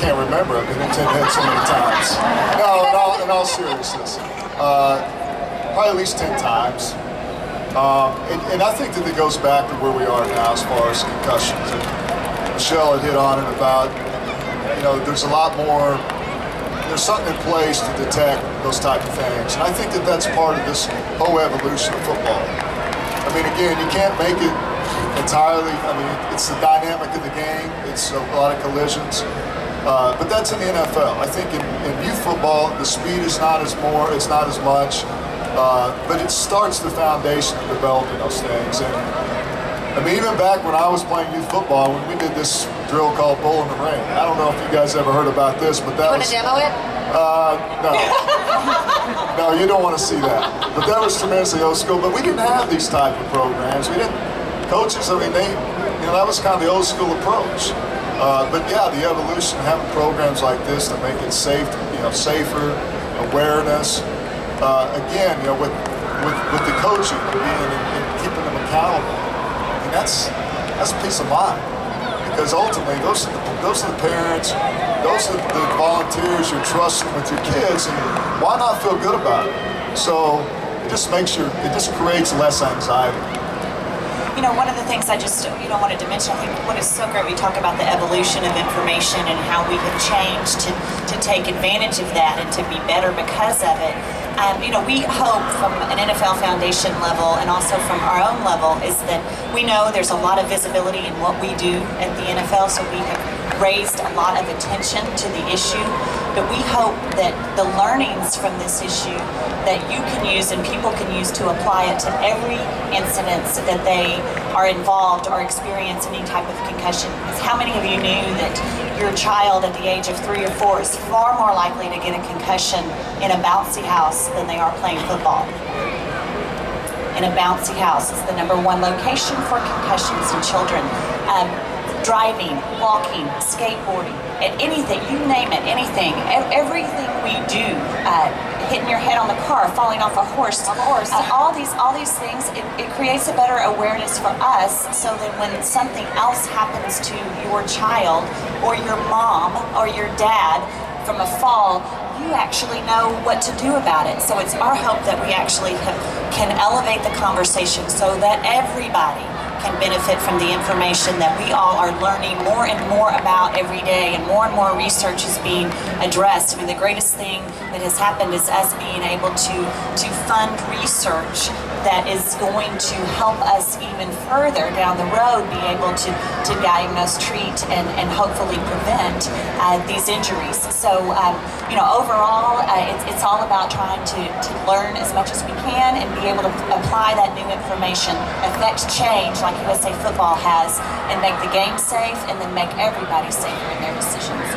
can't remember. I've been in Tin Head so many times. No, in all seriousness, probably at least 10 times. And I think that it goes back to where we are now as far as concussions. And Michelle had hit on it about, there's a lot more, there's something in place to detect those type of things. And I think that that's part of this whole evolution of football. I mean, again, you can't make it entirely, it's the dynamic of the game, it's a lot of collisions. But that's in the NFL. I think in youth football, the speed is not as much. But it starts the foundation of developing those things. And even back when I was playing youth football, when we did this drill called Bull in the Ring. I don't know if you guys ever heard about this, but that was... You want to demo it? No. No, you don't want to see that. But that was tremendously old school. But we didn't have these type of programs. We didn't... Coaches, that was kind of the old school approach. But yeah, the evolution of having programs like this to make it safe, safer, awareness. Again, with the coaching and keeping them accountable, that's peace of mind. Because ultimately, those are the parents, those are the volunteers you're trusting with your kids, and why not feel good about it? So it just creates less anxiety. One of the things I just wanted to mention, I think what is so great, we talk about the evolution of information and how we have changed to take advantage of that and to be better because of it. We hope from an NFL Foundation level and also from our own level is that we know there's a lot of visibility in what we do at the NFL, so we have raised a lot of attention to the issue, but we hope that the learnings from this issue that you can use and people can use to apply it to every incident that they are involved or experience any type of concussion. Because how many of you knew that your child at the age of 3 or 4 is far more likely to get a concussion in a bouncy house than they are playing football? In a bouncy house is the #1 location for concussions in children. Driving, walking, skateboarding, anything, you name it, anything, everything we do, hitting your head on the car, falling off a horse, all these things, it creates a better awareness for us, so that when something else happens to your child or your mom or your dad from a fall, you actually know what to do about it. So it's our hope that we actually can elevate the conversation so that everybody can benefit from the information that we all are learning more and more about every day, and more research is being addressed. The greatest thing that has happened is us being able to fund research that is going to help us even further down the road be able to diagnose, treat, and hopefully prevent these injuries. So, overall, it's all about trying to learn as much as we can and be able to apply that new information, affect change like USA Football has, and make the game safe and then make everybody safer in their decisions.